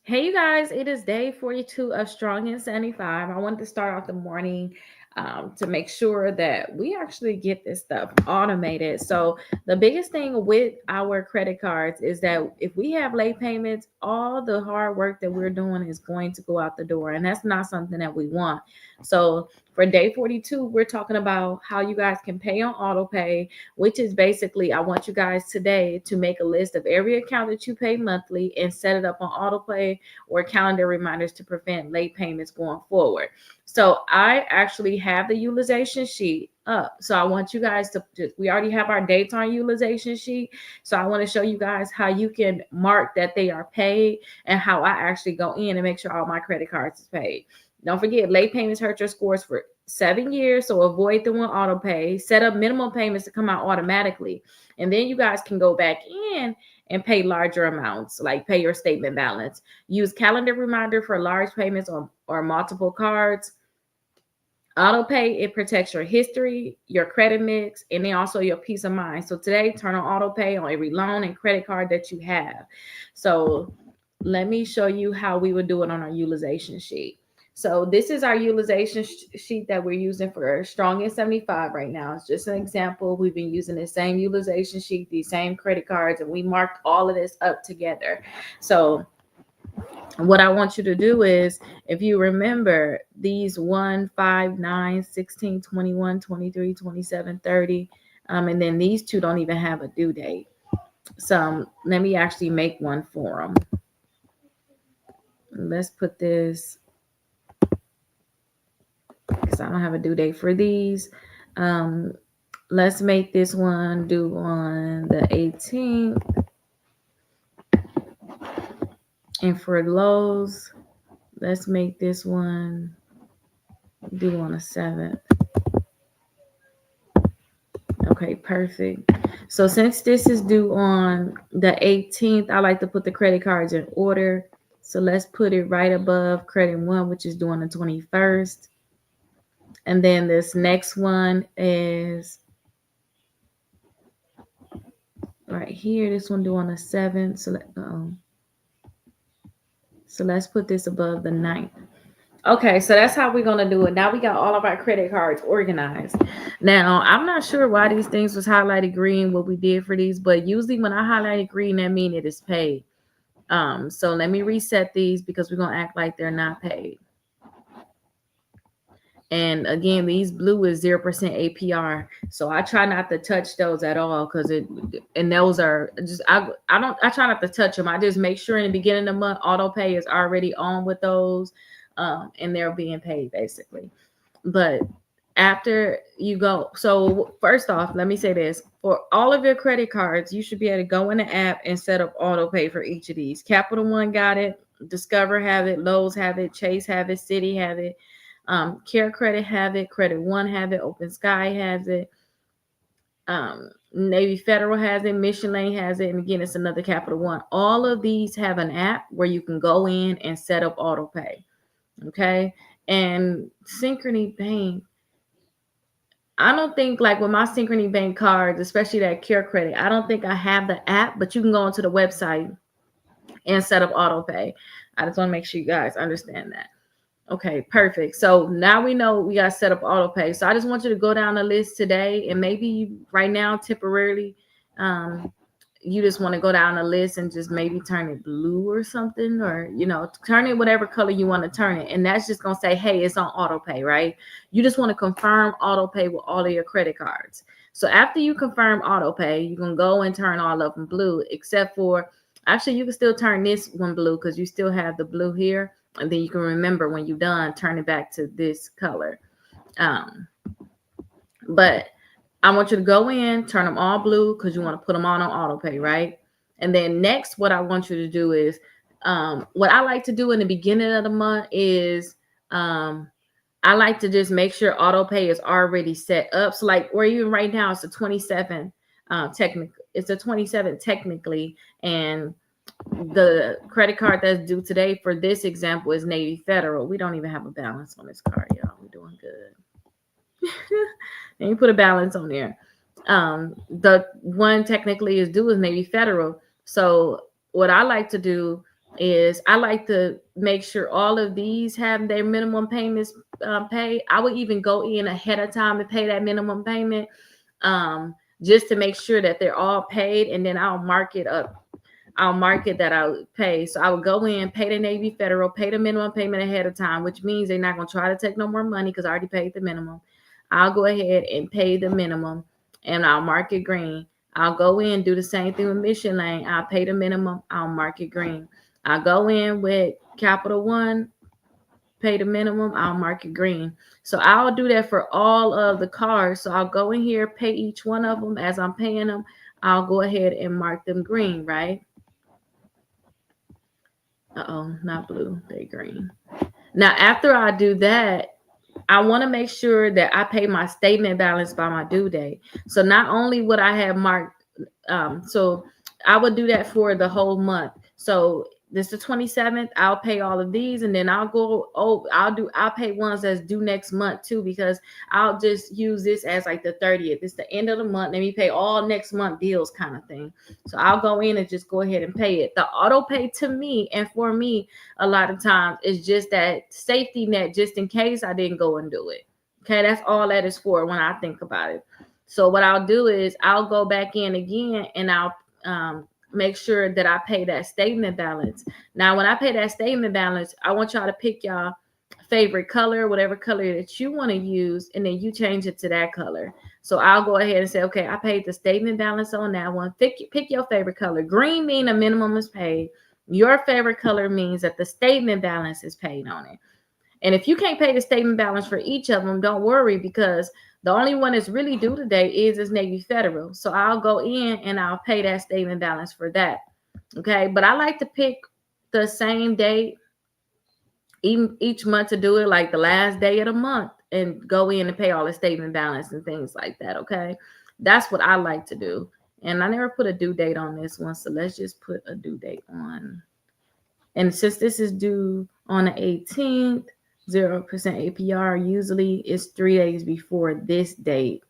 Hey, you guys, it is day 42 of Strong and 75. I wanted to start off the morning to make sure that we actually get this stuff automated. So, the biggest thing with our credit cards is that if we have late payments, all the hard work that we're doing is going to go out the door, and that's not something that we want. So, for day 42, we're talking about how you guys can pay on auto pay, which is basically I want you guys today to make a list of every account that you pay monthly and set it up on auto pay or calendar reminders to prevent late payments going forward. So I actually have the utilization sheet up. So I want you guys to we already have our dates on utilization sheet. So I want to show you guys how you can mark that they are paid and how I actually go in and make sure all my credit cards is paid. Don't forget, late payments hurt your scores for 7 years. So avoid the one auto pay. Set up minimum payments to come out automatically. And then you guys can go back in and pay larger amounts, like pay your statement balance. Use calendar reminder for large payments or multiple cards. Auto pay, it protects your history, your credit mix, and then also your peace of mind. So today, turn on auto pay on every loan and credit card that you have. So let me show you how we would do it on our utilization sheet. So this is our utilization sheet that we're using for Strong in 75 right now. It's just an example. We've been using the same utilization sheet, these same credit cards, and we marked all of this up together. So what I want you to do is, if you remember these 1, 5, 9, 16, 21, 23, 27, 30, and then these two don't even have a due date. So let me actually make one for them. Let's put this, because I don't have a due date for these. Um, let's make this one due on the 18th. And for Lowe's, let's make this one due on the 7th. Okay, perfect. So since this is due on the 18th, I like to put the credit cards in order. So let's put it right above credit one, which is due on the 21st. And then this next one is right here. This one due on the 7th. So let's put this above the 9th. Okay, so that's how we're gonna do it. Now we got all of our credit cards organized. Now I'm not sure why these things was highlighted green, what we did for these, but usually when I highlighted green, that means it is paid. So let me reset these because we're gonna act like they're not paid. And again, these blue is 0% APR. So I try not to touch those at all because and those are just, I try not to touch them. I just make sure in the beginning of the month, auto pay is already on with those, and they're being paid basically. But after you go, so first off, let me say this: for all of your credit cards, you should be able to go in the app and set up auto pay for each of these. Capital One got it, Discover have it, Lowe's have it, Chase have it, Citi have it, Care Credit have it, Credit One have it, Open Sky has it, Navy Federal has it, Mission Lane has it, and again, it's another Capital One. All of these have an app where you can go in and set up auto pay. Okay, and Synchrony Bank, I don't think, like with my Synchrony Bank cards, especially that Care Credit, I don't think I have the app, but you can go onto the website and set up auto pay. I just want to make sure you guys understand that. Okay, perfect. So now we know we got to set up auto pay. So I just want you to go down the list today, and maybe right now temporarily, you just want to go down the list and just maybe turn it blue or something, or turn it whatever color you want to turn it, and that's just gonna say, hey, it's on auto pay, right? You just want to confirm auto pay with all of your credit cards. So after you confirm auto pay, you can go and turn all of them blue, except for, actually you can still turn this one blue because you still have the blue here, and then you can remember when you're done, turn it back to this color. But I want you to go in, turn them all blue because you want to put them on auto pay, right? And then next, what I want you to do is, what I like to do in the beginning of the month is, I like to just make sure auto pay is already set up. So like where you right now, it's the 27th, it's the 27th technically, and the credit card that's due today for this example is Navy Federal. We don't even have a balance on this card, y'all. We're doing good. And you put a balance on there. The one technically is due is Navy Federal. So what I like to do is I like to make sure all of these have their minimum payments paid. I would even go in ahead of time and pay that minimum payment, just to make sure that they're all paid, and then I'll mark it up. I'll mark it that I would pay. So I would go in, pay the Navy Federal, pay the minimum payment ahead of time, which means they're not going to try to take no more money because I already paid the minimum. I'll go ahead and pay the minimum, and I'll mark it green. I'll go in, do the same thing with Mission Lane. I'll pay the minimum, I'll mark it green. I'll go in with Capital One, pay the minimum, I'll mark it green. So I'll do that for all of the cars. So I'll go in here, pay each one of them. As I'm paying them, I'll go ahead and mark them green, right? Uh-oh, not blue, they green. Now, after I do that, I want to make sure that I pay my statement balance by my due date. So not only would I have marked, so I would do that for the whole month. So this the 27th, I'll pay all of these, and then I'll pay ones that's due next month too, because I'll just use this as like the 30th. It's the end of the month. Let me pay all next month bills kind of thing. So I'll go in and just go ahead and pay it. The auto pay to me and for me a lot of times is just that safety net just in case I didn't go and do it. Okay, that's all that is for when I think about it. So what I'll do is I'll go back in again and I'll make sure that I pay that statement balance. Now, when I pay that statement balance, I want y'all to pick y'all favorite color, whatever color that you want to use, and then you change it to that color. So I'll go ahead and say, okay, I paid the statement balance on that one. Pick your favorite color. Green mean a minimum is paid. Your favorite color means that the statement balance is paid on it. And if you can't pay the statement balance for each of them, don't worry, because the only one that's really due today is this Navy Federal. So I'll go in and I'll pay that statement balance for that. Okay. But I like to pick the same date each month to do it, like the last day of the month, and go in and pay all the statement balance and things like that. Okay. That's what I like to do. And I never put a due date on this one. So let's just put a due date on. And since this is due on the 18th, 0% APR usually is 3 days before this date,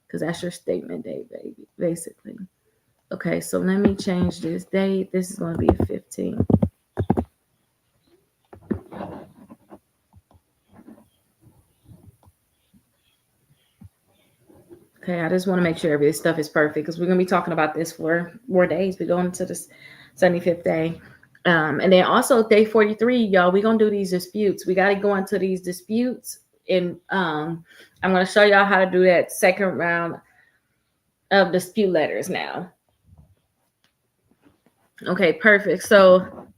because that's your statement date, baby, basically. Okay, so let me change this date. This is going to be the 15th. Okay, I just want to make sure every stuff is perfect, because we're going to be talking about this for more days. We're going into the 75th day. And then also day 43, y'all, we're going to do these disputes. We got to go into these disputes. And I'm going to show y'all how to do that second round of dispute letters now. Okay, perfect. So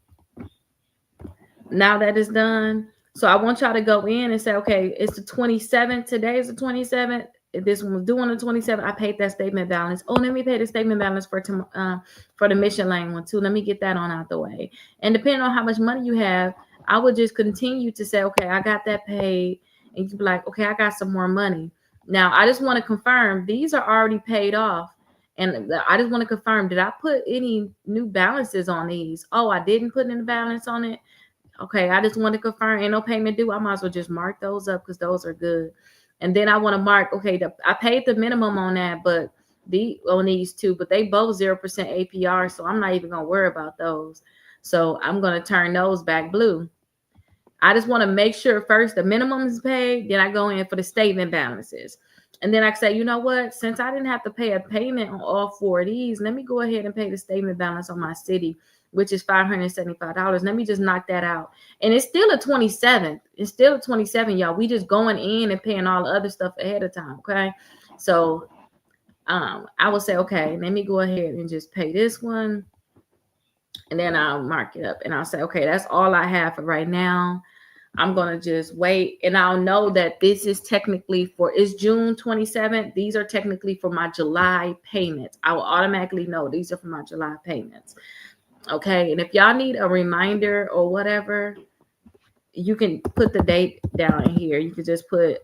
now that is done, so I want y'all to go in and say, okay, it's the 27th. Today is the 27th. If this one was due on the 27th, I paid that statement balance. Oh, let me pay the statement balance for the Mission Lane one too. Let me get that on out the way. And depending on how much money you have, I would just continue to say, okay, I got that paid. And you be like, okay, I got some more money. Now, I just want to confirm these are already paid off. And I just want to confirm, did I put any new balances on these? Oh, I didn't put any balance on it. Okay, I just want to confirm ain't no payment due. I might as well just mark those up because those are good. And then I want to mark, okay, I paid the minimum on that, but on these two, but they both 0% APR, so I'm not even gonna worry about those. So I'm gonna turn those back blue. I just want to make sure first the minimum is paid, then I go in for the statement balances. And then I say, you know what? Since I didn't have to pay a payment on all four of these, let me go ahead and pay the statement balance on my city, which is $575. Let me just knock that out. And it's still a 27th. It's still a 27, y'all. We just going in and paying all the other stuff ahead of time. Okay. So I will say, okay, let me go ahead and just pay this one. And then I'll mark it up and I'll say, okay, that's all I have for right now. I'm going to just wait, and I'll know that this is technically it's June 27th. These are technically for my July payments. I will automatically know these are for my July payments. Okay. And if y'all need a reminder or whatever, you can put the date down here. You can just put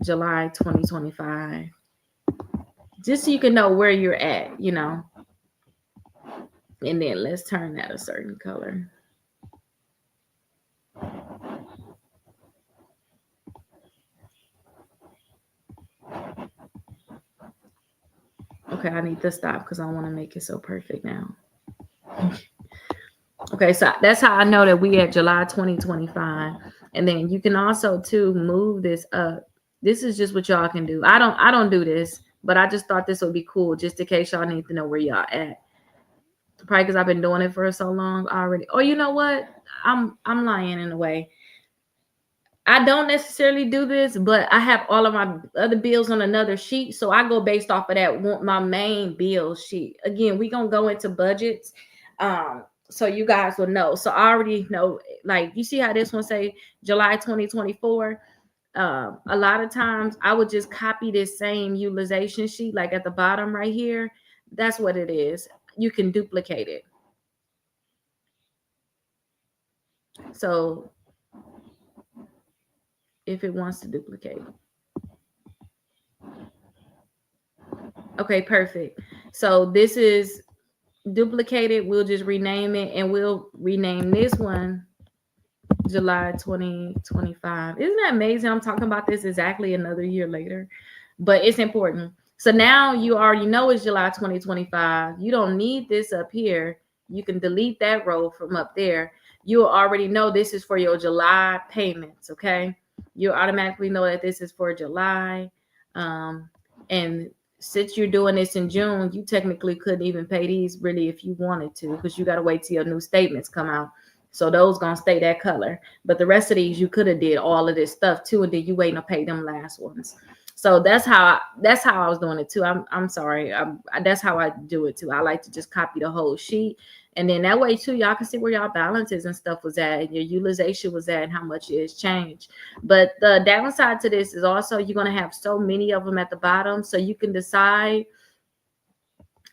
July 2025, just so you can know where you're at, and then let's turn that a certain color. Okay, I need to stop because I want to make it so perfect now. Okay, so that's how I know that we at July 2025. And then you can also too move this up. This is just what y'all can do. I don't do this, but I just thought this would be cool just in case y'all need to know where y'all at. Probably because I've been doing it for so long already. Or you know what? I'm lying in a way. I don't necessarily do this, but I have all of my other bills on another sheet. So I go based off of that my main bill sheet. Again, we gonna go into budgets. So you guys will know. So I already know, like you see how this one say July 2024. A lot of times I would just copy this same utilization sheet, like at the bottom right here. That's what it is. You can duplicate it. So if it wants to duplicate. Okay, perfect. So this is duplicated. We'll just rename it, and we'll rename this one July 2025. Isn't that amazing? I'm talking about this exactly another year later, but it's important. So now you already know it's July 2025. You don't need this up here. You can delete that row from up there. You already know this is for your July payments, okay? You automatically know that this is for July. And since you're doing this in June, you technically couldn't even pay these really if you wanted to, because you got to wait till your new statements come out. So those gonna stay that color. But the rest of these you could have did all of this stuff too, and then you waiting to pay them last ones. So that's how I was doing it too. I'm sorry. That's how I do it too. I like to just copy the whole sheet, and then that way too, y'all can see where y'all balances and stuff was at, and your utilization was at, and how much it has changed. But the downside to this is also you're gonna have so many of them at the bottom, so you can decide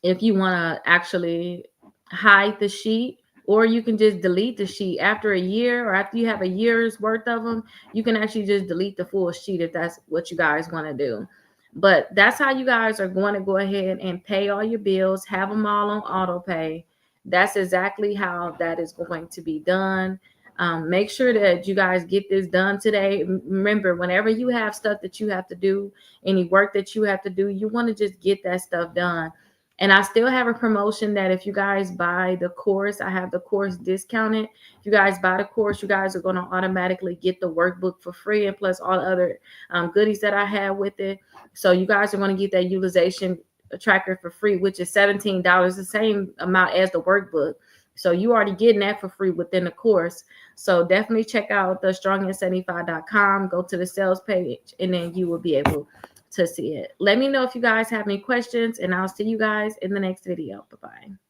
if you want to actually hide the sheet, or you can just delete the sheet after a year, or after you have a year's worth of them. You can actually just delete the full sheet if that's what you guys want to do. But that's how you guys are going to go ahead and pay all your bills, have them all on auto pay. That's exactly how that is going to be done. Make sure that you guys get this done today. Remember, whenever you have stuff that you have to do, any work that you have to do, you want to just get that stuff done. And I still have a promotion that if you guys buy the course, I have the course discounted. If you guys buy the course, you guys are going to automatically get the workbook for free, and plus all the other goodies that I have with it. So you guys are going to get that utilization tracker for free, which is $17, the same amount as the workbook. So you already getting that for free within the course. So definitely check out the strongin75.com, go to the sales page, and then you will be able to see it. Let me know if you guys have any questions, and I'll see you guys in the next video. Bye-bye.